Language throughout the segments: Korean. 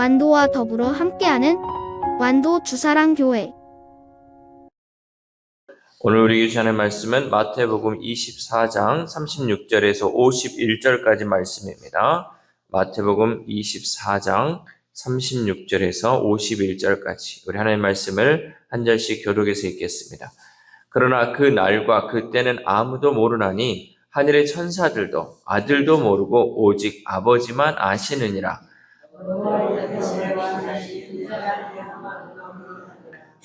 완도와 더불어 함께하는 완도 주사랑교회. 오늘 우리 교시하는 말씀은 마태복음 24장 36절에서 51절까지 말씀입니다. 마태복음 24장 36절에서 51절까지 우리 하나님의 말씀을 한 절씩 교독해서 읽겠습니다. 그러나 그 날과 그 때는 아무도 모르나니 하늘의 천사들도 아들도 모르고 오직 아버지만 아시느니라.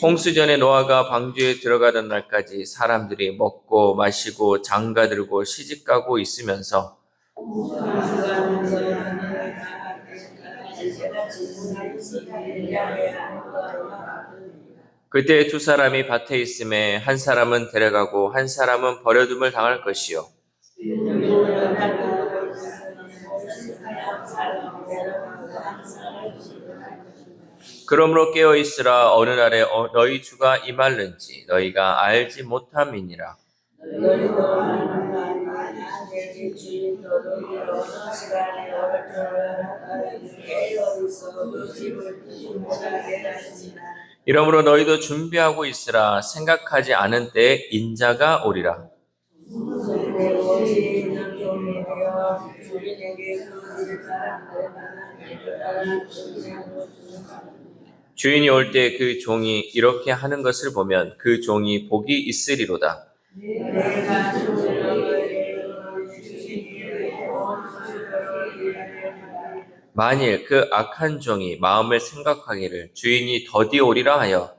홍수전에 노아가 방주에 들어가던 날까지 사람들이 먹고 마시고 장가들고 시집가고 있으면서 그때 두 사람이 밭에 있음에 한 사람은 데려가고 한 사람은 버려둠을 당할 것이요 그러므로 깨어 있으라. 어느 날에 너희 주가 임할는지 너희가 알지 못함이니라. 이러므로 너희도 준비하고 있으라. 생각하지 않은 때에 인자가 오리라. 주인이 올 때 그 종이 이렇게 하는 것을 보면 그 종이 복이 있으리로다. 만일 그 악한 종이 마음을 생각하기를 주인이 더디 오리라 하여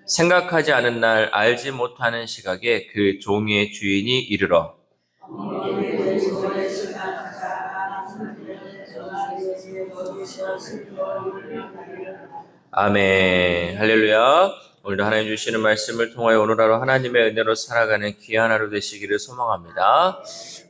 생각하지 않은 날 알지 못하는 시각에 그 종의 주인이 이르러 아멘. 할렐루야. 오늘도 하나님 주시는 말씀을 통하여 오늘 하루 하나님의 은혜로 살아가는 귀한 하루 되시기를 소망합니다.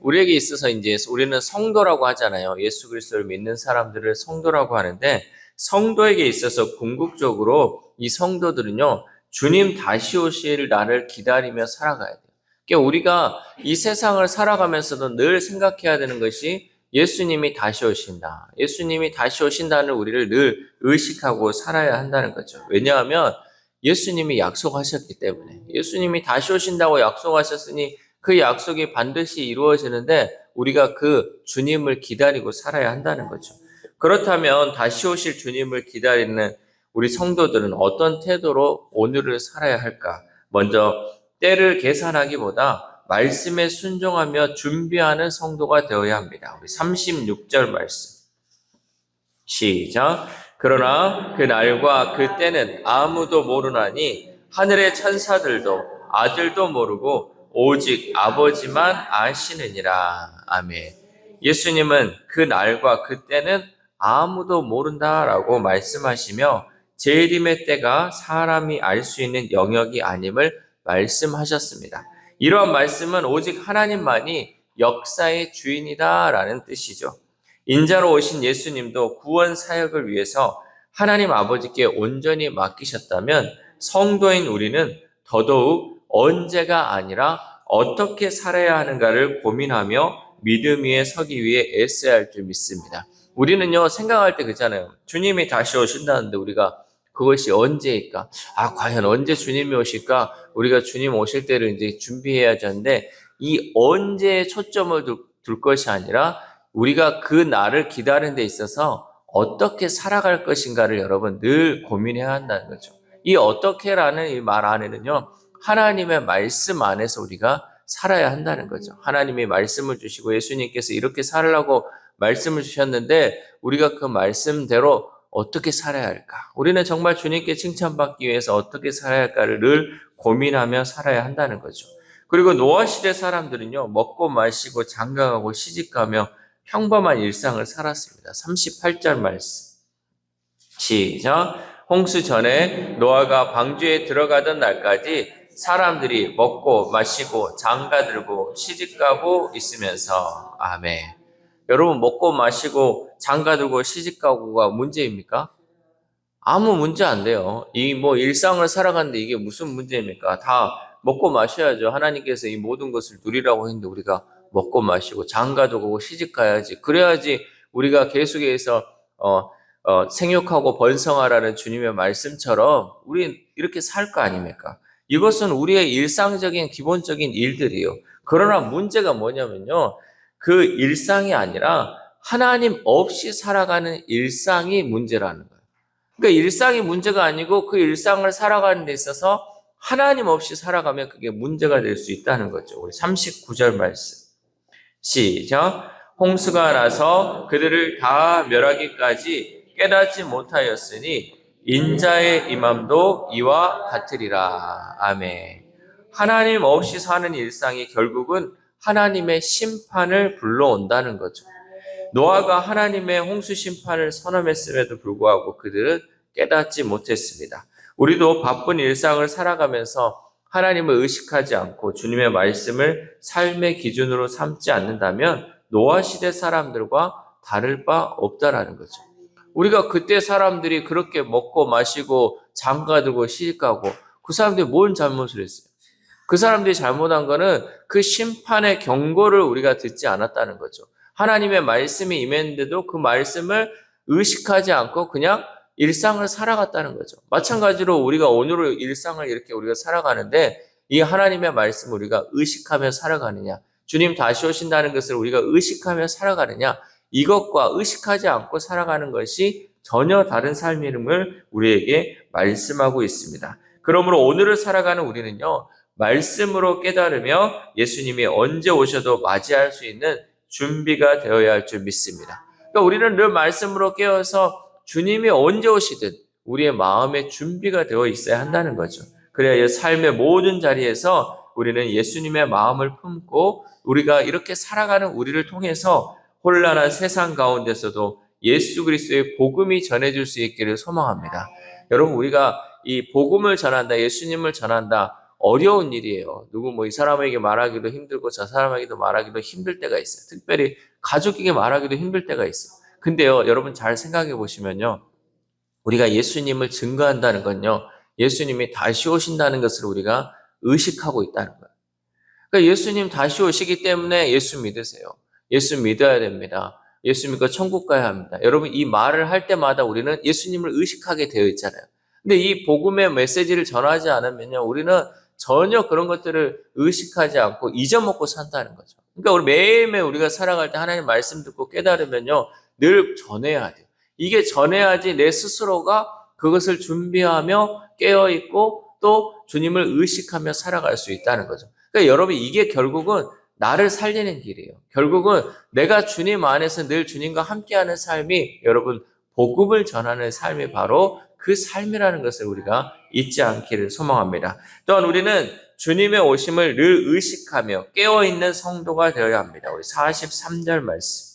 우리에게 있어서 이제 우리는 성도라고 하잖아요. 예수 그리스도를 믿는 사람들을 성도라고 하는데 성도에게 있어서 궁극적으로 이 성도들은요. 주님 다시 오실 날을 기다리며 살아가야 돼요. 그러니까 우리가 이 세상을 살아가면서도 늘 생각해야 되는 것이 예수님이 다시 오신다. 예수님이 다시 오신다는 우리를 늘 의식하고 살아야 한다는 거죠. 왜냐하면 예수님이 약속하셨기 때문에 예수님이 다시 오신다고 약속하셨으니 그 약속이 반드시 이루어지는데 우리가 그 주님을 기다리고 살아야 한다는 거죠. 그렇다면 다시 오실 주님을 기다리는 우리 성도들은 어떤 태도로 오늘을 살아야 할까? 먼저 때를 계산하기보다 말씀에 순종하며 준비하는 성도가 되어야 합니다. 우리 36절 말씀. 시작. 그러나 그 날과 그 때는 아무도 모르나니 하늘의 천사들도 아들도 모르고 오직 아버지만 아시느니라. 아멘. 예수님은 그 날과 그 때는 아무도 모른다라고 말씀하시며 재림의 때가 사람이 알 수 있는 영역이 아님을 말씀하셨습니다. 이러한 말씀은 오직 하나님만이 역사의 주인이다라는 뜻이죠. 인자로 오신 예수님도 구원 사역을 위해서 하나님 아버지께 온전히 맡기셨다면 성도인 우리는 더더욱 언제가 아니라 어떻게 살아야 하는가를 고민하며 믿음 위에 서기 위해 애써야 할 줄 믿습니다. 우리는요 생각할 때 그렇잖아요. 주님이 다시 오신다는데 우리가 그것이 언제일까? 과연 언제 주님이 오실까? 우리가 주님 오실 때를 이제 준비해야지 하는데 이 언제에 초점을 둘 것이 아니라 우리가 그 날을 기다리는 데 있어서 어떻게 살아갈 것인가를 여러분 늘 고민해야 한다는 거죠. 이 어떻게라는 이 말 안에는요. 하나님의 말씀 안에서 우리가 살아야 한다는 거죠. 하나님이 말씀을 주시고 예수님께서 이렇게 살라고 말씀을 주셨는데 우리가 그 말씀대로 어떻게 살아야 할까? 우리는 정말 주님께 칭찬받기 위해서 어떻게 살아야 할까를 늘 고민하며 살아야 한다는 거죠. 그리고 노아 시대 사람들은요. 먹고 마시고 장가가고 시집가며 평범한 일상을 살았습니다. 38절 말씀. 시작. 홍수 전에 노아가 방주에 들어가던 날까지 사람들이 먹고 마시고 장가들고 시집가고 있으면서 아멘. 여러분 먹고 마시고 장가들고 시집가고가 문제입니까? 아무 문제 안 돼요. 이 일상을 살아가는데 이게 무슨 문제입니까? 다 먹고 마셔야죠. 하나님께서 이 모든 것을 누리라고 했는데 우리가 먹고 마시고 장가도 가고 시집 가야지. 그래야지 우리가 계속해서 생육하고 번성하라는 주님의 말씀처럼 우리 이렇게 살 거 아닙니까? 이것은 우리의 일상적인 기본적인 일들이에요. 그러나 문제가 뭐냐면요. 그 일상이 아니라 하나님 없이 살아가는 일상이 문제라는 거예요. 그러니까 일상이 문제가 아니고 그 일상을 살아가는 데 있어서 하나님 없이 살아가면 그게 문제가 될 수 있다는 거죠. 우리 39절 말씀. 시작. 홍수가 나서 그들을 다 멸하기까지 깨닫지 못하였으니 인자의 임함도 이와 같으리라. 아멘. 하나님 없이 사는 일상이 결국은 하나님의 심판을 불러온다는 거죠. 노아가 하나님의 홍수 심판을 선언했음에도 불구하고 그들은 깨닫지 못했습니다. 우리도 바쁜 일상을 살아가면서 하나님을 의식하지 않고 주님의 말씀을 삶의 기준으로 삼지 않는다면 노아 시대 사람들과 다를 바 없다라는 거죠. 우리가 그때 사람들이 그렇게 먹고 마시고 장가들고 시집가고 그 사람들이 뭔 잘못을 했어요? 그 사람들이 잘못한 거는 그 심판의 경고를 우리가 듣지 않았다는 거죠. 하나님의 말씀이 임했는데도 그 말씀을 의식하지 않고 그냥 일상을 살아갔다는 거죠. 마찬가지로 우리가 오늘의 일상을 이렇게 우리가 살아가는데 이 하나님의 말씀을 우리가 의식하며 살아가느냐, 주님 다시 오신다는 것을 우리가 의식하며 살아가느냐, 이것과 의식하지 않고 살아가는 것이 전혀 다른 삶임을 우리에게 말씀하고 있습니다. 그러므로 오늘을 살아가는 우리는요, 말씀으로 깨달으며 예수님이 언제 오셔도 맞이할 수 있는 준비가 되어야 할 줄 믿습니다. 그러니까 우리는 늘 말씀으로 깨어서 주님이 언제 오시든 우리의 마음의 준비가 되어 있어야 한다는 거죠. 그래야 삶의 모든 자리에서 우리는 예수님의 마음을 품고 우리가 이렇게 살아가는 우리를 통해서 혼란한 세상 가운데서도 예수 그리스도의 복음이 전해질 수 있기를 소망합니다. 여러분, 우리가 이 복음을 전한다, 예수님을 전한다, 어려운 일이에요. 누구 이 사람에게 말하기도 힘들고 저 사람에게도 말하기도 힘들 때가 있어요. 특별히 가족에게 말하기도 힘들 때가 있어요. 근데요, 여러분 잘 생각해 보시면요. 우리가 예수님을 증거한다는 건요. 예수님이 다시 오신다는 것을 우리가 의식하고 있다는 거예요. 그러니까 예수님 다시 오시기 때문에 예수 믿으세요. 예수 믿어야 됩니다. 예수 믿고 천국 가야 합니다. 여러분 이 말을 할 때마다 우리는 예수님을 의식하게 되어 있잖아요. 근데 이 복음의 메시지를 전하지 않으면요. 우리는 전혀 그런 것들을 의식하지 않고 잊어먹고 산다는 거죠. 그러니까 우리 매일매일 우리가 살아갈 때 하나님 말씀 듣고 깨달으면요. 늘 전해야 돼요. 이게 전해야지 내 스스로가 그것을 준비하며 깨어있고 또 주님을 의식하며 살아갈 수 있다는 거죠. 그러니까 여러분 이게 결국은 나를 살리는 길이에요. 결국은 내가 주님 안에서 늘 주님과 함께하는 삶이 여러분 복음을 전하는 삶이 바로 그 삶이라는 것을 우리가 잊지 않기를 소망합니다. 또한 우리는 주님의 오심을 늘 의식하며 깨어있는 성도가 되어야 합니다. 우리 43절 말씀.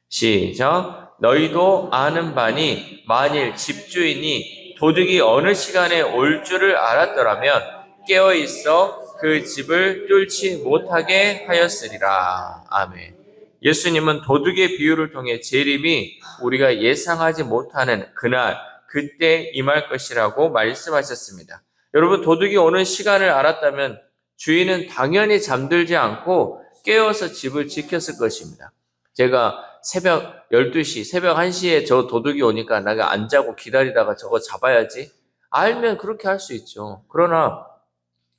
시작. 너희도 아는 바니 만일 집주인이 도둑이 어느 시간에 올 줄을 알았더라면 깨어있어 그 집을 뚫지 못하게 하였으리라. 아멘. 예수님은 도둑의 비유를 통해 재림이 우리가 예상하지 못하는 그날 그때 임할 것이라고 말씀하셨습니다. 여러분 도둑이 오는 시간을 알았다면 주인은 당연히 잠들지 않고 깨어서 집을 지켰을 것입니다. 제가 새벽 12시, 새벽 1시에 저 도둑이 오니까 내가 안 자고 기다리다가 저거 잡아야지. 알면 그렇게 할 수 있죠. 그러나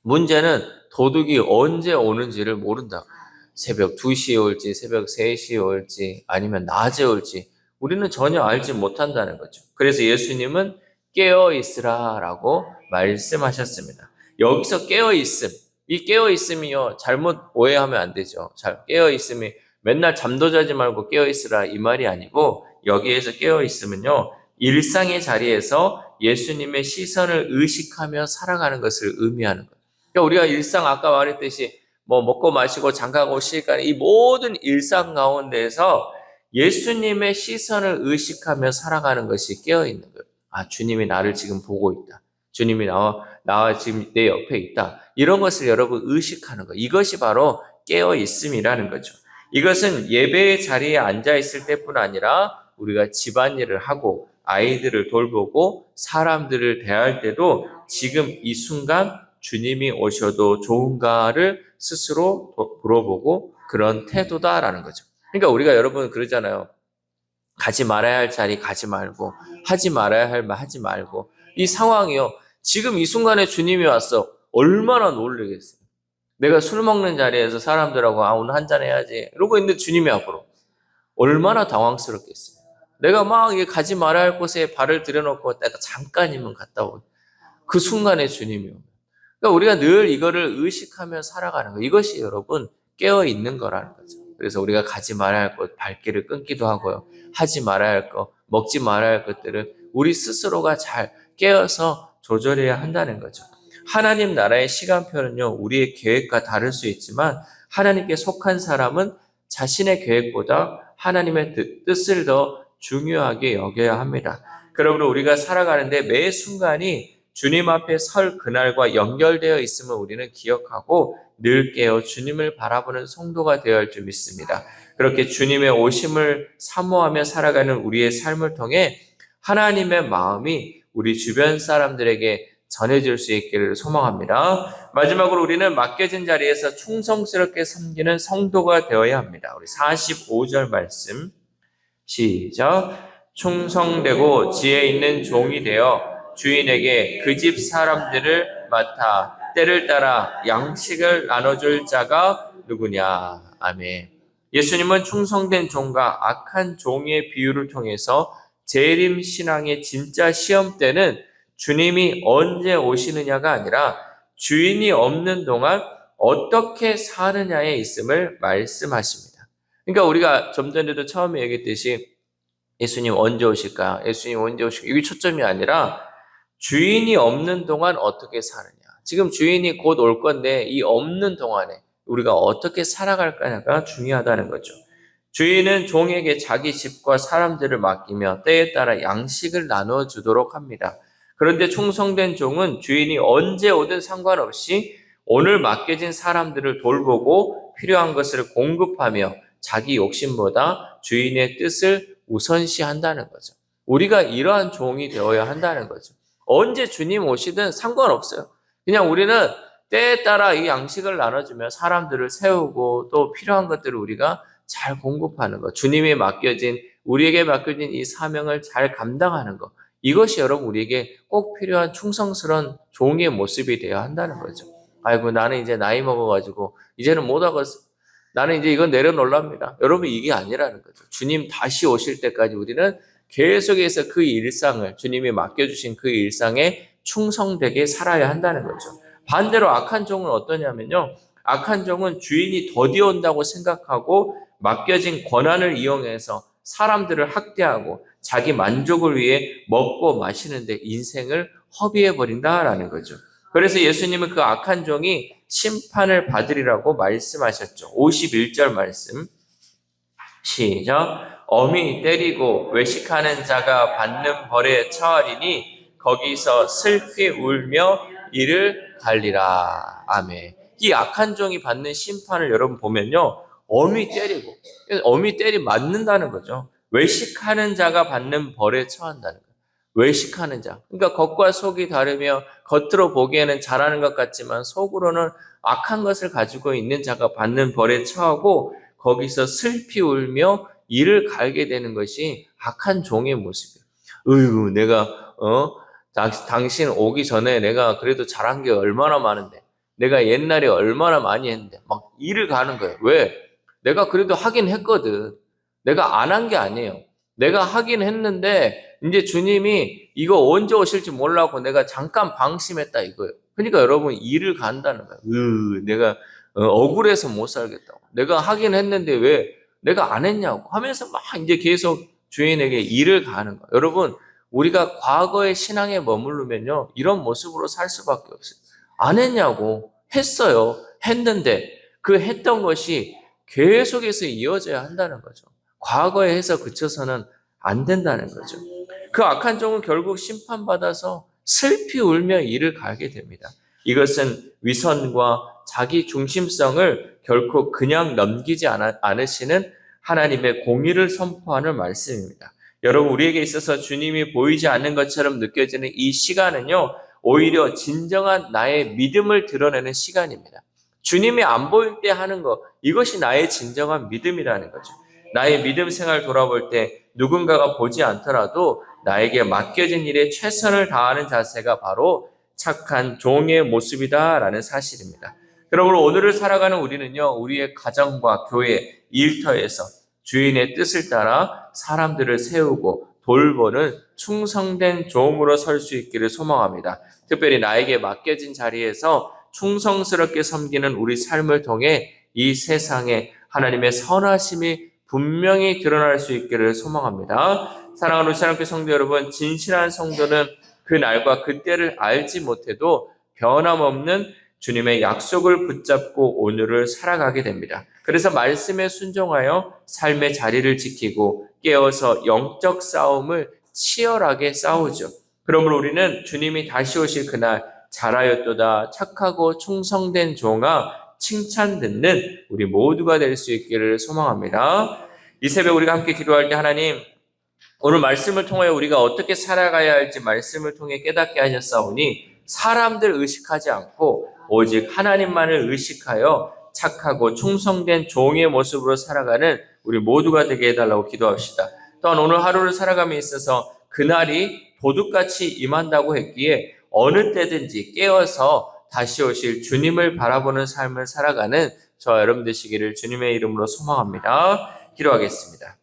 문제는 도둑이 언제 오는지를 모른다. 새벽 2시에 올지, 새벽 3시에 올지, 아니면 낮에 올지 우리는 전혀 알지 못한다는 거죠. 그래서 예수님은 깨어있으라라고 말씀하셨습니다. 여기서 깨어있음, 이 깨어있음이요 잘못 오해하면 안 되죠. 깨어있음이 맨날 잠도 자지 말고 깨어있으라 이 말이 아니고 여기에서 깨어있으면요 일상의 자리에서 예수님의 시선을 의식하며 살아가는 것을 의미하는 거예요. 그러니까 우리가 일상 아까 말했듯이 먹고 마시고 장가가고 시집가는 이 모든 일상 가운데에서 예수님의 시선을 의식하며 살아가는 것이 깨어있는 거예요. 아, 주님이 나를 지금 보고 있다. 주님이 나와 지금 내 옆에 있다. 이런 것을 여러분 의식하는 거예요. 이것이 바로 깨어있음이라는 거죠. 이것은 예배의 자리에 앉아있을 때뿐 아니라 우리가 집안일을 하고 아이들을 돌보고 사람들을 대할 때도 지금 이 순간 주님이 오셔도 좋은가를 스스로 물어보고 그런 태도다라는 거죠. 그러니까 우리가 여러분 그러잖아요. 가지 말아야 할 자리 가지 말고 하지 말아야 할 말 하지 말고 이 상황이요. 지금 이 순간에 주님이 왔어. 얼마나 놀라겠어요. 내가 술 먹는 자리에서 사람들하고 오늘 한잔 해야지 이러고 있는데 주님이 앞으로 얼마나 당황스럽겠어요. 내가 막 가지 말아야 할 곳에 발을 들여놓고 내가 잠깐이면 갔다 오고 그 순간에 주님이 오면 그러니까 우리가 늘 이거를 의식하며 살아가는 거 이것이 여러분 깨어 있는 거라는 거죠. 그래서 우리가 가지 말아야 할 것 발길을 끊기도 하고요. 하지 말아야 할 것, 먹지 말아야 할 것들을 우리 스스로가 잘 깨어서 조절해야 한다는 거죠. 하나님 나라의 시간표는요, 우리의 계획과 다를 수 있지만 하나님께 속한 사람은 자신의 계획보다 하나님의 뜻을 더 중요하게 여겨야 합니다. 그러므로 우리가 살아가는데 매 순간이 주님 앞에 설 그날과 연결되어 있음을 우리는 기억하고 늘 깨어 주님을 바라보는 성도가 되어야 할 줄 믿습니다. 그렇게 주님의 오심을 사모하며 살아가는 우리의 삶을 통해 하나님의 마음이 우리 주변 사람들에게 전해질 수 있기를 소망합니다. 마지막으로 우리는 맡겨진 자리에서 충성스럽게 섬기는 성도가 되어야 합니다. 우리 45절 말씀 시작. 충성되고 지혜 있는 종이 되어 주인에게 그 집 사람들을 맡아 때를 따라 양식을 나눠줄 자가 누구냐. 아멘. 예수님은 충성된 종과 악한 종의 비유를 통해서 재림 신앙의 진짜 시험 때는 주님이 언제 오시느냐가 아니라 주인이 없는 동안 어떻게 사느냐에 있음을 말씀하십니다. 그러니까 우리가 좀 전에도 처음에 얘기했듯이 예수님 언제 오실까? 예수님 언제 오실까? 이게 초점이 아니라 주인이 없는 동안 어떻게 사느냐. 지금 주인이 곧 올 건데 이 없는 동안에 우리가 어떻게 살아갈 거냐가 중요하다는 거죠. 주인은 종에게 자기 집과 사람들을 맡기며 때에 따라 양식을 나눠주도록 합니다. 그런데 충성된 종은 주인이 언제 오든 상관없이 오늘 맡겨진 사람들을 돌보고 필요한 것을 공급하며 자기 욕심보다 주인의 뜻을 우선시한다는 거죠. 우리가 이러한 종이 되어야 한다는 거죠. 언제 주님 오시든 상관없어요. 그냥 우리는 때에 따라 이 양식을 나눠주며 사람들을 세우고 또 필요한 것들을 우리가 잘 공급하는 것. 주님이 맡겨진, 우리에게 맡겨진 이 사명을 잘 감당하는 것. 이것이 여러분 우리에게 꼭 필요한 충성스러운 종의 모습이 되어야 한다는 거죠. 아이고 나는 이제 나이 먹어가지고 이제는 못하겠어. 나는 이제 이건 내려놓으랍니다. 여러분 이게 아니라는 거죠. 주님 다시 오실 때까지 우리는 계속해서 그 일상을 주님이 맡겨주신 그 일상에 충성되게 살아야 한다는 거죠. 반대로 악한 종은 어떠냐면요. 악한 종은 주인이 더디어 온다고 생각하고 맡겨진 권한을 이용해서 사람들을 학대하고 자기 만족을 위해 먹고 마시는데 인생을 허비해버린다라는 거죠. 그래서 예수님은 그 악한 종이 심판을 받으리라고 말씀하셨죠. 51절 말씀 시작. 엄히 때리고 외식하는 자가 받는 벌에 처하리니 거기서 슬피 울며 이를 갈리라. 아멘. 이 악한 종이 받는 심판을 여러분 보면요. 엄히 때리고 엄히 때리 맞는다는 거죠. 외식하는 자가 받는 벌에 처한다는 거예요. 외식하는 자. 그러니까 겉과 속이 다르며 겉으로 보기에는 잘하는 것 같지만 속으로는 악한 것을 가지고 있는 자가 받는 벌에 처하고 거기서 슬피 울며 이를 갈게 되는 것이 악한 종의 모습이에요. 어이구, 내가 당신 오기 전에 내가 그래도 잘한 게 얼마나 많은데, 내가 옛날에 얼마나 많이 했는데 막 이를 가는 거예요. 왜? 내가 그래도 하긴 했거든. 내가 안 한 게 아니에요. 내가 하긴 했는데 이제 주님이 이거 언제 오실지 몰라고 내가 잠깐 방심했다 이거예요. 그러니까 여러분 이를 간다는 거예요. 내가 억울해서 못 살겠다고. 내가 하긴 했는데 왜 내가 안 했냐고 하면서 막 이제 계속 주인에게 이를 가는 거예요. 여러분 우리가 과거의 신앙에 머무르면요 이런 모습으로 살 수밖에 없어요. 안 했냐고. 했어요. 했는데 그 했던 것이 계속해서 이어져야 한다는 거죠. 과거에 해서 그쳐서는 안 된다는 거죠. 그 악한 종은 결국 심판받아서 슬피 울며 이를 갈게 됩니다. 이것은 위선과 자기 중심성을 결코 그냥 넘기지 않으시는 하나님의 공의를 선포하는 말씀입니다. 여러분 우리에게 있어서 주님이 보이지 않는 것처럼 느껴지는 이 시간은요 오히려 진정한 나의 믿음을 드러내는 시간입니다. 주님이 안 보일 때 하는 거, 이것이 나의 진정한 믿음이라는 거죠. 나의 믿음 생활 돌아볼 때 누군가가 보지 않더라도 나에게 맡겨진 일에 최선을 다하는 자세가 바로 착한 종의 모습이다라는 사실입니다. 그러므로 오늘을 살아가는 우리는요, 우리의 가정과 교회, 일터에서 주인의 뜻을 따라 사람들을 세우고 돌보는 충성된 종으로 설 수 있기를 소망합니다. 특별히 나에게 맡겨진 자리에서 충성스럽게 섬기는 우리 삶을 통해 이 세상에 하나님의 선하심이 분명히 드러날 수 있기를 소망합니다. 사랑하는 우리 사랑교회 성도 여러분, 진실한 성도는 그 날과 그 때를 알지 못해도 변함없는 주님의 약속을 붙잡고 오늘을 살아가게 됩니다. 그래서 말씀에 순종하여 삶의 자리를 지키고 깨어서 영적 싸움을 치열하게 싸우죠. 그러므로 우리는 주님이 다시 오실 그날 잘하였도다 착하고 충성된 종아 칭찬 듣는 우리 모두가 될 수 있기를 소망합니다. 이 새벽 우리가 함께 기도할 때 하나님, 오늘 말씀을 통하여 우리가 어떻게 살아가야 할지 말씀을 통해 깨닫게 하셨사오니 사람들 의식하지 않고 오직 하나님만을 의식하여 착하고 충성된 종의 모습으로 살아가는 우리 모두가 되게 해달라고 기도합시다. 또한 오늘 하루를 살아감에 있어서 그날이 도둑같이 임한다고 했기에 어느 때든지 깨어서 다시 오실 주님을 바라보는 삶을 살아가는 저와 여러분 되시기를 주님의 이름으로 소망합니다. 기도하겠습니다.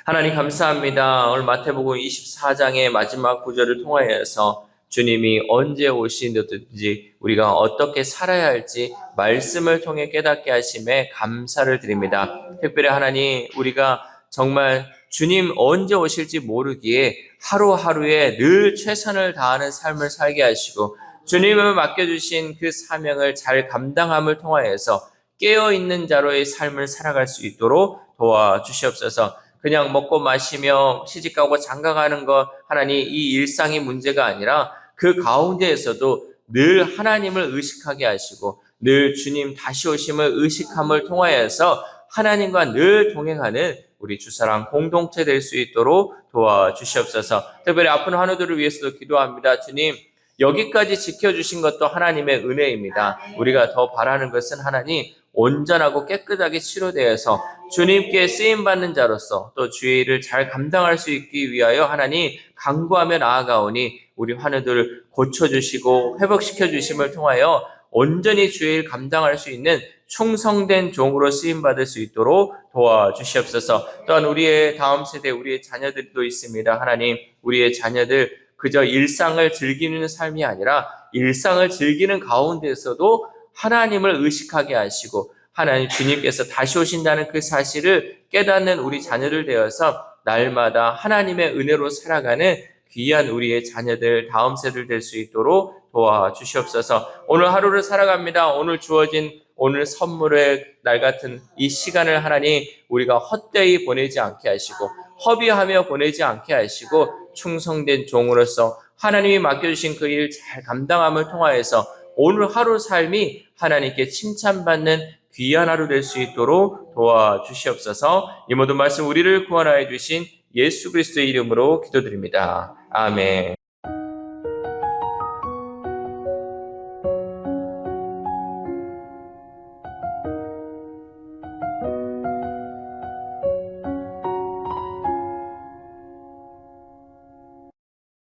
하나님 감사합니다. 오늘 마태복음 24장의 마지막 구절을 통하여서 주님이 언제 오시든지 우리가 어떻게 살아야 할지 말씀을 통해 깨닫게 하심에 감사를 드립니다. 특별히 하나님, 우리가 정말 주님 언제 오실지 모르기에 하루하루에 늘 최선을 다하는 삶을 살게 하시고 주님을 맡겨주신 그 사명을 잘 감당함을 통하여서 깨어있는 자로의 삶을 살아갈 수 있도록 도와주시옵소서. 그냥 먹고 마시며 시집가고 장가가는 것, 하나님 이 일상이 문제가 아니라 그 가운데에서도 늘 하나님을 의식하게 하시고 늘 주님 다시 오심을 의식함을 통하여서 하나님과 늘 동행하는 우리 주사랑 공동체 될 수 있도록 도와주시옵소서. 특별히 아픈 환우들을 위해서도 기도합니다. 주님, 여기까지 지켜주신 것도 하나님의 은혜입니다. 우리가 더 바라는 것은 하나님 온전하고 깨끗하게 치료되어서 주님께 쓰임받는 자로서 또 주의 일을 잘 감당할 수 있기 위하여 하나님 간구하며 나아가오니 우리 환우들을 고쳐주시고 회복시켜주심을 통하여 온전히 주의 일 감당할 수 있는 충성된 종으로 쓰임받을 수 있도록 도와주시옵소서. 또한 우리의 다음 세대, 우리의 자녀들도 있습니다. 하나님, 우리의 자녀들 그저 일상을 즐기는 삶이 아니라 일상을 즐기는 가운데서도 하나님을 의식하게 하시고 하나님 주님께서 다시 오신다는 그 사실을 깨닫는 우리 자녀들 되어서 날마다 하나님의 은혜로 살아가는 귀한 우리의 자녀들, 다음 세대들 될 수 있도록 도와주시옵소서. 오늘 하루를 살아갑니다. 오늘 주어진 오늘 선물의 날 같은 이 시간을 하나님 우리가 헛되이 보내지 않게 하시고 허비하며 보내지 않게 하시고 충성된 종으로서 하나님이 맡겨주신 그 일 잘 감당함을 통하여서 오늘 하루 삶이 하나님께 칭찬받는 귀한 하루 될 수 있도록 도와주시옵소서. 이 모든 말씀 우리를 구원하여 주신 예수 그리스도의 이름으로 기도드립니다. 아멘.